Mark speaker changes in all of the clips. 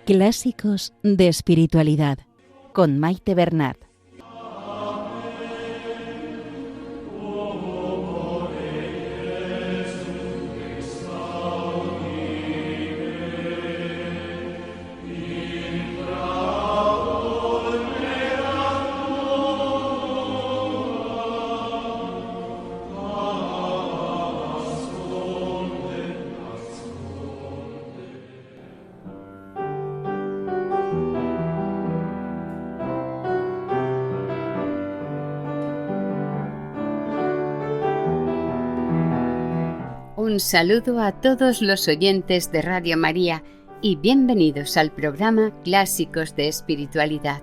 Speaker 1: Clásicos de Espiritualidad, con Maite Bernat.
Speaker 2: Un saludo a todos los oyentes de Radio María y bienvenidos al programa Clásicos de Espiritualidad.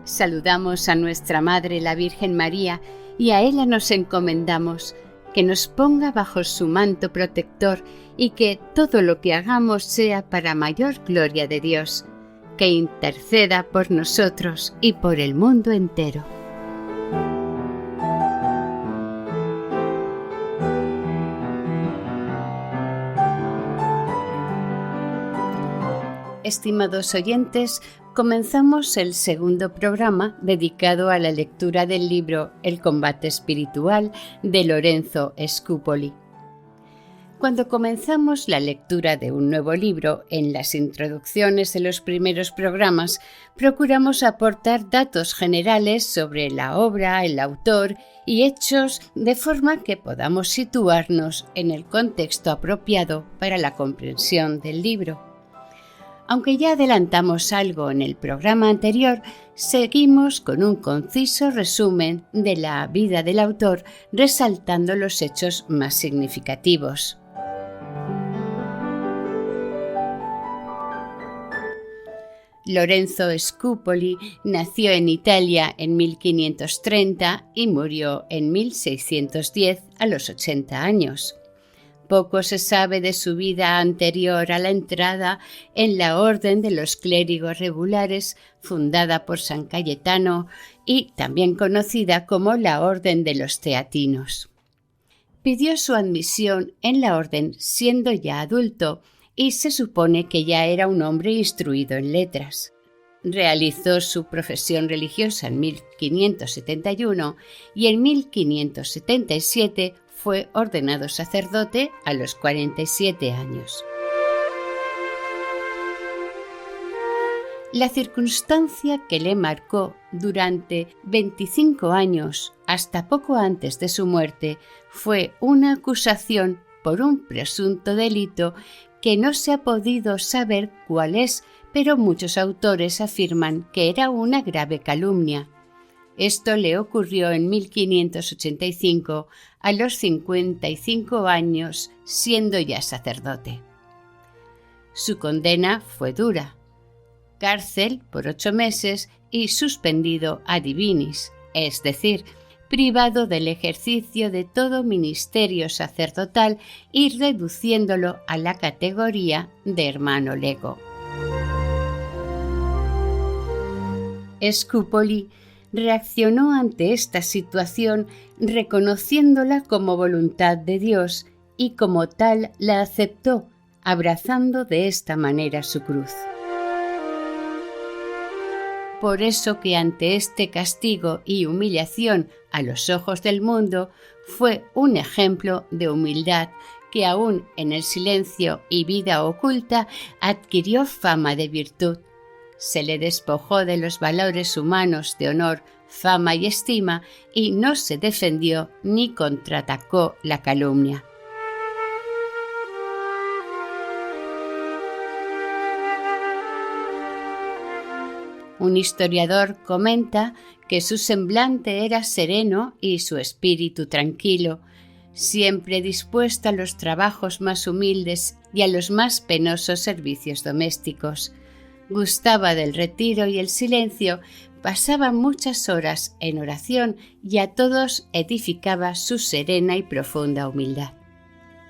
Speaker 2: Saludamos a nuestra Madre la Virgen María y a ella nos encomendamos que nos ponga bajo su manto protector y que todo lo que hagamos sea para mayor gloria de Dios, que interceda por nosotros y por el mundo entero. Estimados oyentes, comenzamos el segundo programa dedicado a la lectura del libro El combate espiritual de Lorenzo Scupoli. Cuando comenzamos la lectura de un nuevo libro, en las introducciones de los primeros programas, procuramos aportar datos generales sobre la obra, el autor y hechos de forma que podamos situarnos en el contexto apropiado para la comprensión del libro. Aunque ya adelantamos algo en el programa anterior, seguimos con un conciso resumen de la vida del autor, resaltando los hechos más significativos. Lorenzo Scupoli nació en Italia en 1530 y murió en 1610 a los 80 años. Poco se sabe de su vida anterior a la entrada en la Orden de los Clérigos Regulares, fundada por San Cayetano y también conocida como la Orden de los Teatinos. Pidió su admisión en la orden siendo ya adulto y se supone que ya era un hombre instruido en letras. Realizó su profesión religiosa en 1571 y en 1577 fue ordenado sacerdote a los 47 años. La circunstancia que le marcó durante 25 años, hasta poco antes de su muerte, fue una acusación por un presunto delito que no se ha podido saber cuál es, pero muchos autores afirman que era una grave calumnia. Esto le ocurrió en 1585, a los 55 años, siendo ya sacerdote. Su condena fue dura: cárcel por 8 meses y suspendido a divinis, es decir, privado del ejercicio de todo ministerio sacerdotal y reduciéndolo a la categoría de hermano lego. Scupoli reaccionó ante esta situación reconociéndola como voluntad de Dios y como tal la aceptó, abrazando de esta manera su cruz. Por eso que ante este castigo y humillación a los ojos del mundo fue un ejemplo de humildad que aún en el silencio y vida oculta adquirió fama de virtud. Se le despojó de los valores humanos de honor, fama y estima y no se defendió ni contraatacó la calumnia. Un historiador comenta que su semblante era sereno y su espíritu tranquilo, siempre dispuesto a los trabajos más humildes y a los más penosos servicios domésticos. Gustaba del retiro y el silencio, pasaba muchas horas en oración y a todos edificaba su serena y profunda humildad.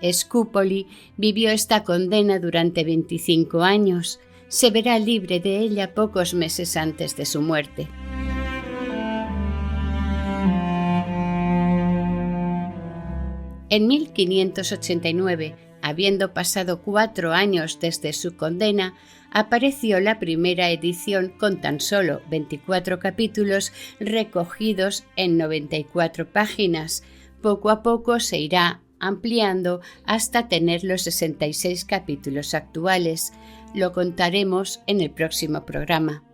Speaker 2: Scupoli vivió esta condena durante 25 años. Se verá libre de ella pocos meses antes de su muerte. En 1589, Habiendo pasado 4 años desde su condena, apareció la primera edición con tan solo 24 capítulos recogidos en 94 páginas. Poco a poco se irá ampliando hasta tener los 66 capítulos actuales. Lo contaremos en el próximo programa.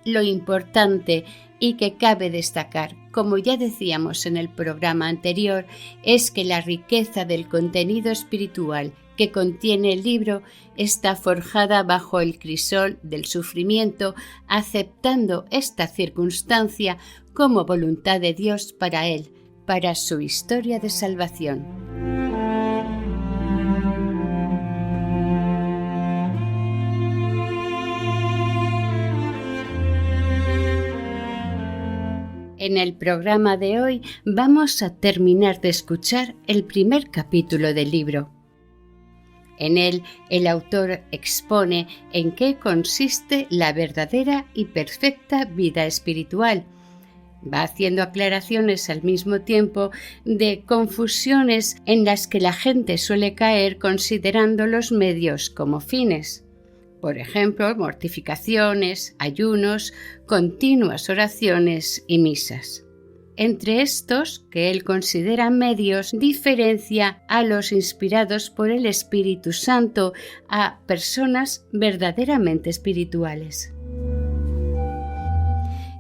Speaker 2: Lo importante y que cabe destacar, como ya decíamos en el programa anterior, es que la riqueza del contenido espiritual que contiene el libro está forjada bajo el crisol del sufrimiento, aceptando esta circunstancia como voluntad de Dios para él, para su historia de salvación. En el programa de hoy vamos a terminar de escuchar el primer capítulo del libro. En él, el autor expone en qué consiste la verdadera y perfecta vida espiritual. Va haciendo aclaraciones al mismo tiempo de confusiones en las que la gente suele caer considerando los medios como fines. Por ejemplo, mortificaciones, ayunos, continuas oraciones y misas. Entre estos, que él considera medios, diferencia a los inspirados por el Espíritu Santo, a personas verdaderamente espirituales.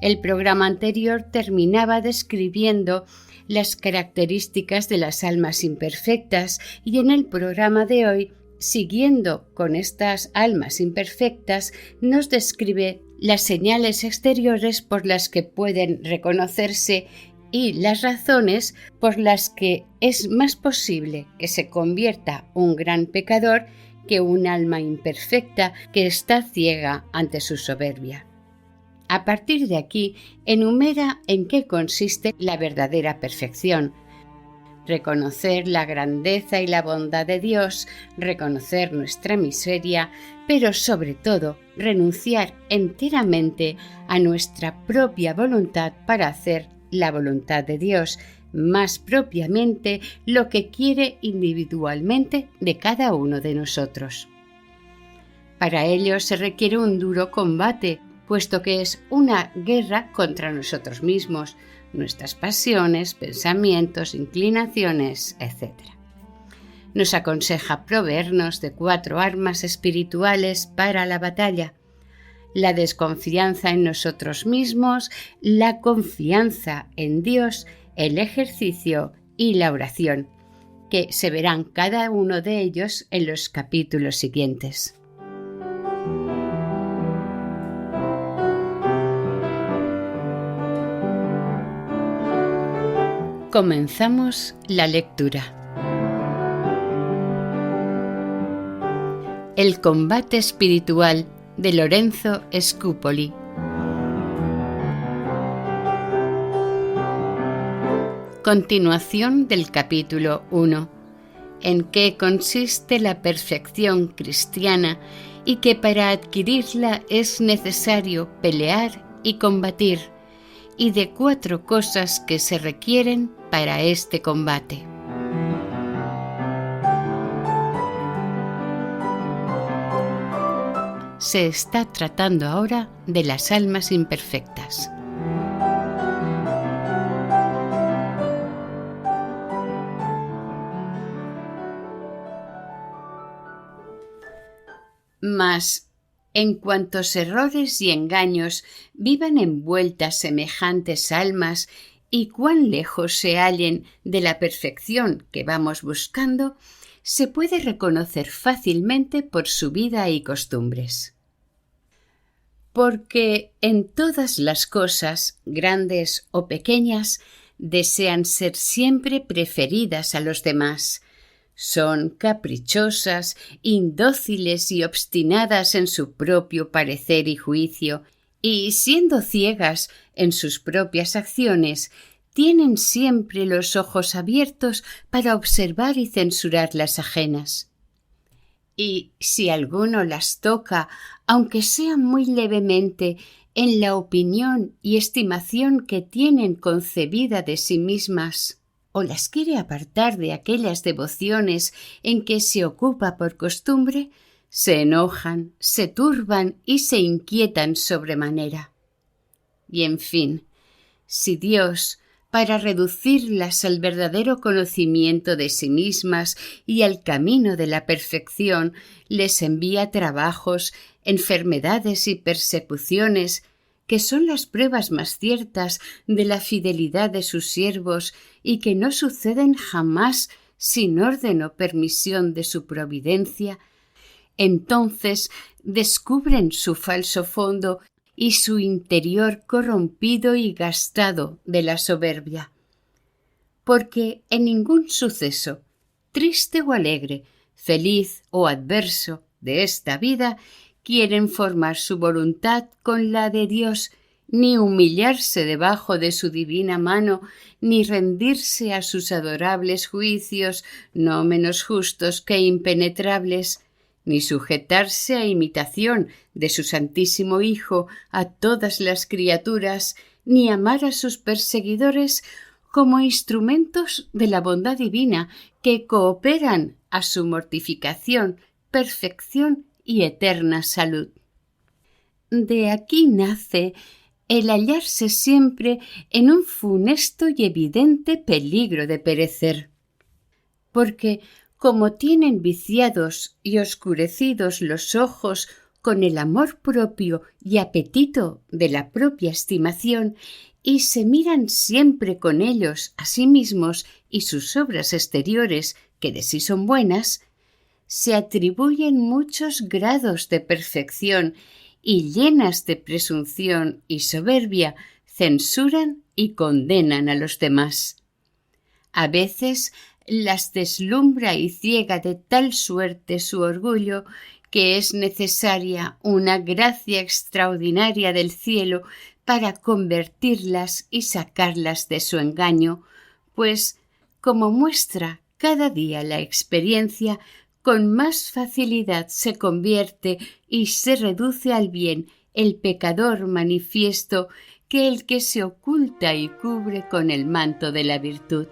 Speaker 2: El programa anterior terminaba describiendo las características de las almas imperfectas y en el programa de hoy, siguiendo con estas almas imperfectas, nos describe las señales exteriores por las que pueden reconocerse y las razones por las que es más posible que se convierta un gran pecador que un alma imperfecta que está ciega ante su soberbia. A partir de aquí, enumera en qué consiste la verdadera perfección. Reconocer la grandeza y la bondad de Dios, reconocer nuestra miseria, pero sobre todo renunciar enteramente a nuestra propia voluntad para hacer la voluntad de Dios, más propiamente lo que quiere individualmente de cada uno de nosotros. Para ello se requiere un duro combate, puesto que es una guerra contra nosotros mismos, nuestras pasiones, pensamientos, inclinaciones, etc. Nos aconseja proveernos de 4 armas espirituales para la batalla: la desconfianza en nosotros mismos, la confianza en Dios, el ejercicio y la oración, que se verán cada uno de ellos en los capítulos siguientes. Comenzamos la lectura. El combate espiritual de Lorenzo Scupoli. Continuación del capítulo 1. En qué consiste la perfección cristiana y que para adquirirla es necesario pelear y combatir, y de 4 cosas que se requieren para este combate. Se está tratando ahora de las almas imperfectas. Mas, en cuantos errores y engaños vivan envueltas semejantes almas y cuán lejos se hallen de la perfección que vamos buscando, se puede reconocer fácilmente por su vida y costumbres. Porque en todas las cosas, grandes o pequeñas, desean ser siempre preferidas a los demás. Son caprichosas, indóciles y obstinadas en su propio parecer y juicio, y siendo ciegas en sus propias acciones, tienen siempre los ojos abiertos para observar y censurar las ajenas. Y si alguno las toca, aunque sea muy levemente, en la opinión y estimación que tienen concebida de sí mismas, o las quiere apartar de aquellas devociones en que se ocupa por costumbre, se enojan, se turban y se inquietan sobremanera. Y en fin, si Dios, para reducirlas al verdadero conocimiento de sí mismas y al camino de la perfección, les envía trabajos, enfermedades y persecuciones, que son las pruebas más ciertas de la fidelidad de sus siervos y que no suceden jamás sin orden o permisión de su providencia, entonces descubren su falso fondo y su interior corrompido y gastado de la soberbia. Porque en ningún suceso, triste o alegre, feliz o adverso de esta vida, quieren formar su voluntad con la de Dios, ni humillarse debajo de su divina mano, ni rendirse a sus adorables juicios, no menos justos que impenetrables, ni sujetarse a imitación de su Santísimo Hijo a todas las criaturas, ni amar a sus perseguidores como instrumentos de la bondad divina que cooperan a su mortificación, perfección y eterna salud. De aquí nace el hallarse siempre en un funesto y evidente peligro de perecer, porque como tienen viciados y oscurecidos los ojos con el amor propio y apetito de la propia estimación, y se miran siempre con ellos a sí mismos y sus obras exteriores, que de sí son buenas, se atribuyen muchos grados de perfección y, llenas de presunción y soberbia, censuran y condenan a los demás. A veces las deslumbra y ciega de tal suerte su orgullo que es necesaria una gracia extraordinaria del cielo para convertirlas y sacarlas de su engaño, pues, como muestra cada día la experiencia, con más facilidad se convierte y se reduce al bien el pecador manifiesto que el que se oculta y cubre con el manto de la virtud.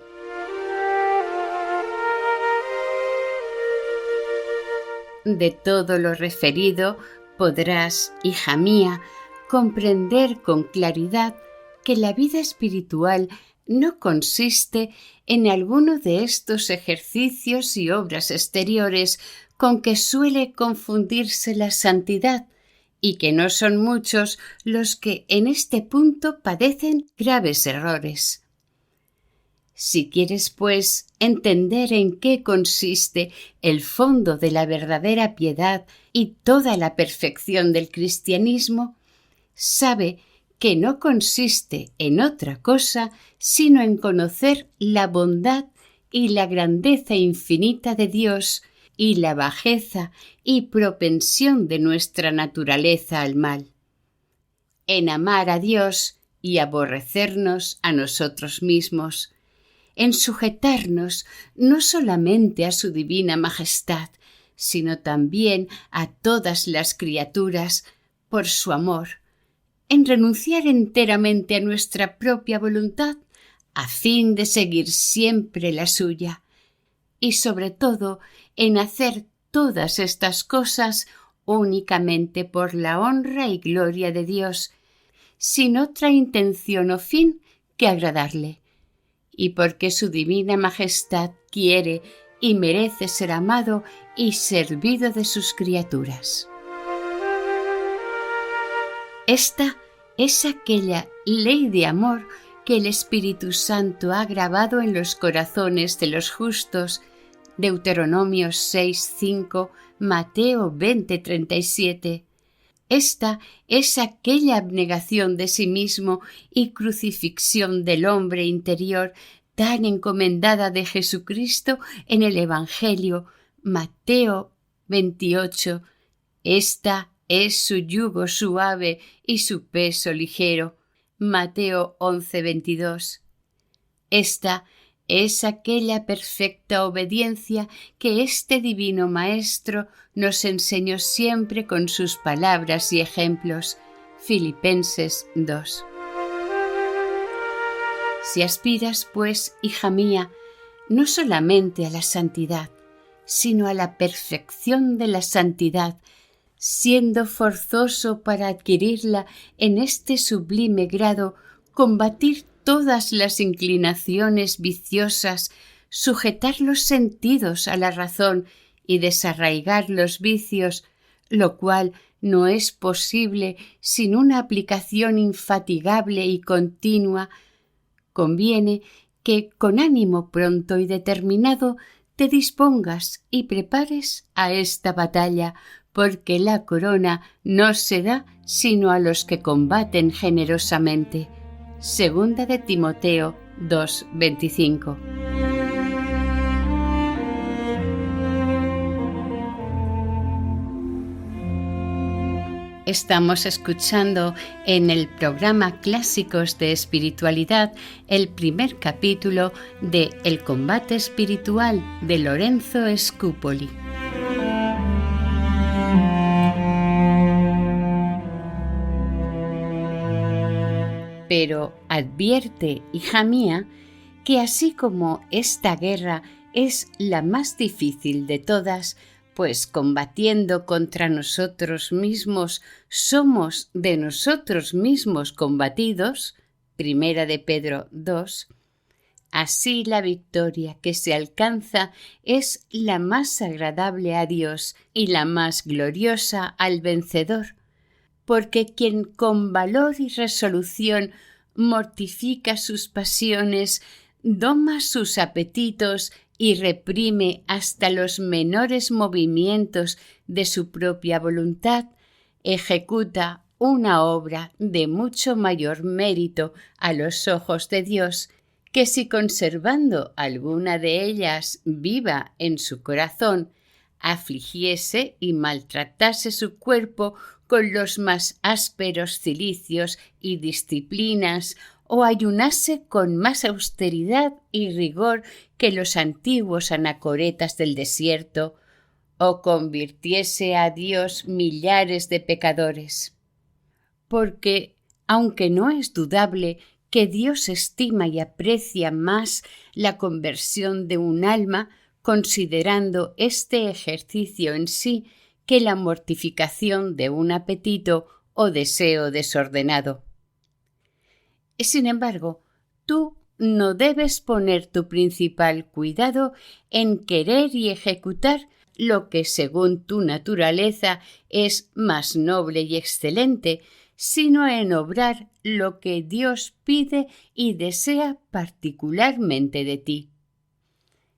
Speaker 2: De todo lo referido podrás, hija mía, comprender con claridad que la vida espiritual no consiste en alguno de estos ejercicios y obras exteriores con que suele confundirse la santidad, y que no son muchos los que en este punto padecen graves errores. Si quieres, pues, entender en qué consiste el fondo de la verdadera piedad y toda la perfección del cristianismo, sabe que no consiste en otra cosa sino en conocer la bondad y la grandeza infinita de Dios y la bajeza y propensión de nuestra naturaleza al mal, en amar a Dios y aborrecernos a nosotros mismos, en sujetarnos no solamente a su divina majestad, sino también a todas las criaturas por su amor, en renunciar enteramente a nuestra propia voluntad a fin de seguir siempre la suya, y sobre todo en hacer todas estas cosas únicamente por la honra y gloria de Dios, sin otra intención o fin que agradarle, y porque su divina majestad quiere y merece ser amado y servido de sus criaturas. Esta es aquella ley de amor que el Espíritu Santo ha grabado en los corazones de los justos, Deuteronomio 6:5, Mateo 20:37. Esta es aquella abnegación de sí mismo y crucifixión del hombre interior tan encomendada de Jesucristo en el Evangelio, Mateo 28. Esta es su yugo suave y su peso ligero, Mateo 11:22. Esta es aquella perfecta obediencia que este divino Maestro nos enseñó siempre con sus palabras y ejemplos, Filipenses 2. Si aspiras, pues, hija mía, no solamente a la santidad, sino a la perfección de la santidad, siendo forzoso para adquirirla en este sublime grado, combatir todas las inclinaciones viciosas, sujetar los sentidos a la razón y desarraigar los vicios, lo cual no es posible sin una aplicación infatigable y continua. Conviene que con ánimo pronto y determinado te dispongas y prepares a esta batalla, porque la corona no se da sino a los que combaten generosamente. Segunda de Timoteo 2:25. Estamos escuchando en el programa Clásicos de Espiritualidad el primer capítulo de El combate espiritual de Lorenzo Scupoli. Pero advierte, hija mía, que así como esta guerra es la más difícil de todas, pues combatiendo contra nosotros mismos somos de nosotros mismos combatidos, Primera de Pedro 2, así la victoria que se alcanza es la más agradable a Dios y la más gloriosa al vencedor, porque quien con valor y resolución mortifica sus pasiones, doma sus apetitos y reprime hasta los menores movimientos de su propia voluntad, ejecuta una obra de mucho mayor mérito a los ojos de Dios, que si conservando alguna de ellas viva en su corazón, afligiese y maltratase su cuerpo con los más ásperos cilicios y disciplinas, o ayunase con más austeridad y rigor que los antiguos anacoretas del desierto, o convirtiese a Dios millares de pecadores. Porque, aunque no es dudable que Dios estima y aprecia más la conversión de un alma, considerando este ejercicio en sí que la mortificación de un apetito o deseo desordenado. Sin embargo, tú no debes poner tu principal cuidado en querer y ejecutar lo que según tu naturaleza es más noble y excelente, sino en obrar lo que Dios pide y desea particularmente de ti.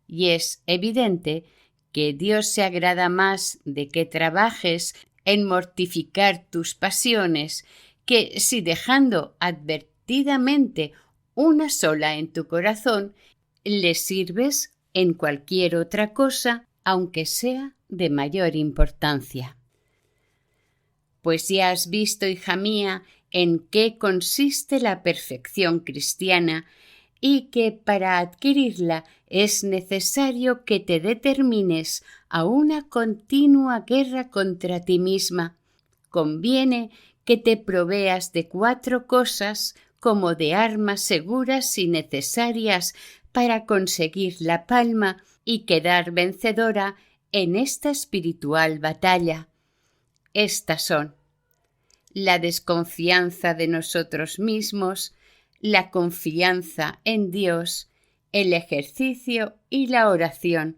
Speaker 2: Y es evidente que Dios se agrada más de que trabajes en mortificar tus pasiones, que si dejando advertidamente una sola en tu corazón, le sirves en cualquier otra cosa, aunque sea de mayor importancia. Pues ya has visto, hija mía, en qué consiste la perfección cristiana, y que para adquirirla es necesario que te determines a una continua guerra contra ti misma. Conviene que te proveas de 4 cosas como de armas seguras y necesarias para conseguir la palma y quedar vencedora en esta espiritual batalla. Estas son: la desconfianza de nosotros mismos, la confianza en Dios, el ejercicio y la oración,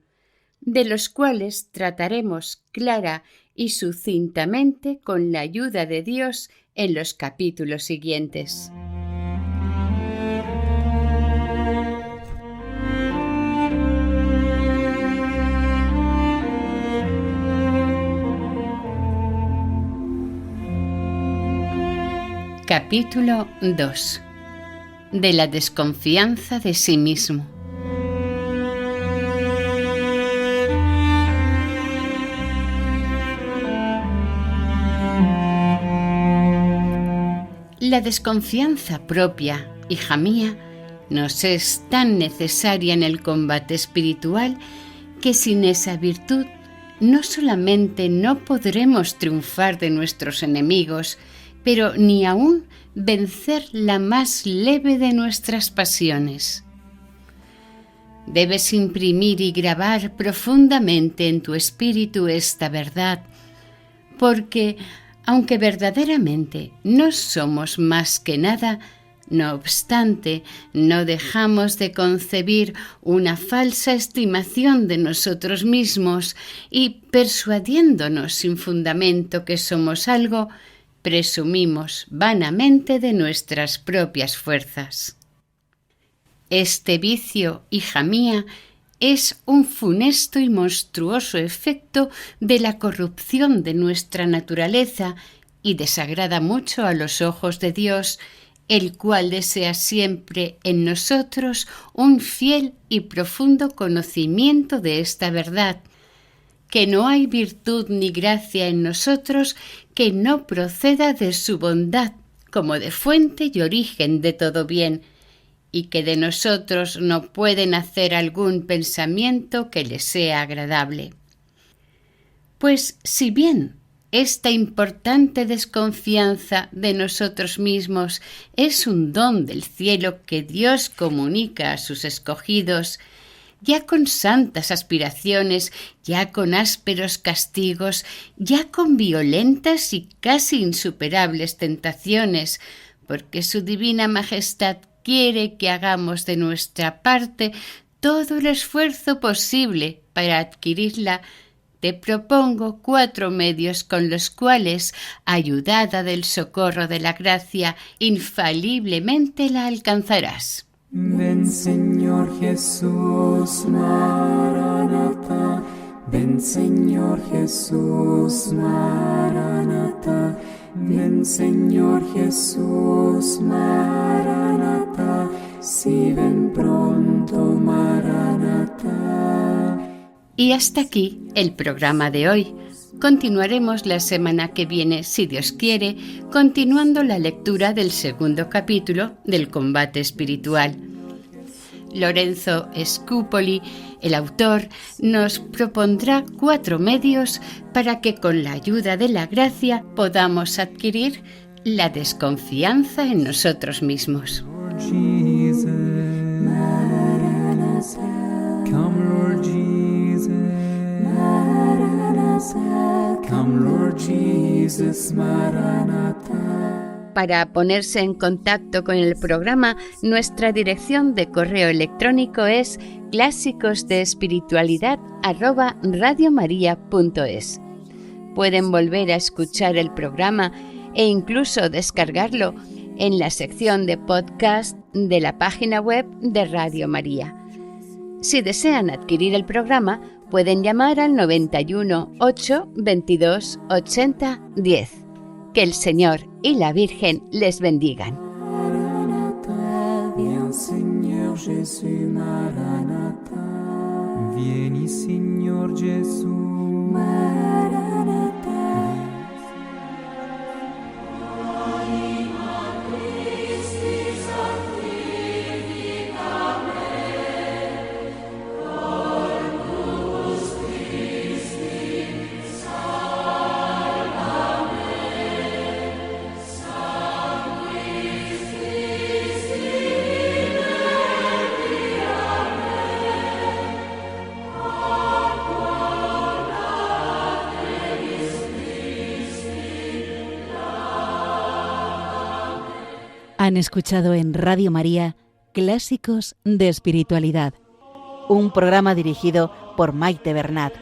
Speaker 2: de los cuales trataremos clara y sucintamente con la ayuda de Dios en los capítulos siguientes. Capítulo 2. De la desconfianza de sí mismo. La desconfianza propia, hija mía, nos es tan necesaria en el combate espiritual que sin esa virtud no solamente no podremos triunfar de nuestros enemigos, pero ni aún vencer la más leve de nuestras pasiones. Debes imprimir y grabar profundamente en tu espíritu esta verdad, porque, aunque verdaderamente no somos más que nada, no obstante, no dejamos de concebir una falsa estimación de nosotros mismos y, persuadiéndonos sin fundamento que somos algo, presumimos vanamente de nuestras propias fuerzas. Este vicio, hija mía, es un funesto y monstruoso efecto de la corrupción de nuestra naturaleza y desagrada mucho a los ojos de Dios, el cual desea siempre en nosotros un fiel y profundo conocimiento de esta verdad, que no hay virtud ni gracia en nosotros que no proceda de su bondad, como de fuente y origen de todo bien, y que de nosotros no puede nacer algún pensamiento que le sea agradable. Pues si bien esta importante desconfianza de nosotros mismos es un don del cielo que Dios comunica a sus escogidos, ya con santas aspiraciones, ya con ásperos castigos, ya con violentas y casi insuperables tentaciones, porque su divina majestad quiere que hagamos de nuestra parte todo el esfuerzo posible para adquirirla, te propongo 4 medios con los cuales, ayudada del socorro de la gracia, infaliblemente la alcanzarás.
Speaker 3: Ven, Señor Jesús, Maranatha. Ven, Señor Jesús, Maranatha. Ven, Señor Jesús, Maranatha. Si ven pronto, Maranatha.
Speaker 2: Y hasta aquí el programa de hoy. Continuaremos la semana que viene, si Dios quiere, continuando la lectura del 2º capítulo del combate espiritual. Lorenzo Scupoli, el autor, nos propondrá 4 medios para que con la ayuda de la gracia podamos adquirir la desconfianza en nosotros mismos.
Speaker 3: Lord Jesus, come Lord Jesus, come Lord Jesus, Maranatha.
Speaker 2: Para ponerse en contacto con el programa, nuestra dirección de correo electrónico es clásicosdeespiritualidad@radiomaria.es. Pueden volver a escuchar el programa e incluso descargarlo en la sección de podcast de la página web de Radio María. Si desean adquirir el programa, pueden llamar al 91 8 22 80 10. Que el Señor y la Virgen les bendigan.
Speaker 3: Maranatha, viens Seigneur Jésus, Maranatha. Vieni Signor Gesù, Maranatha.
Speaker 1: Han escuchado en Radio María Clásicos de Espiritualidad, un programa dirigido por Maite Bernat.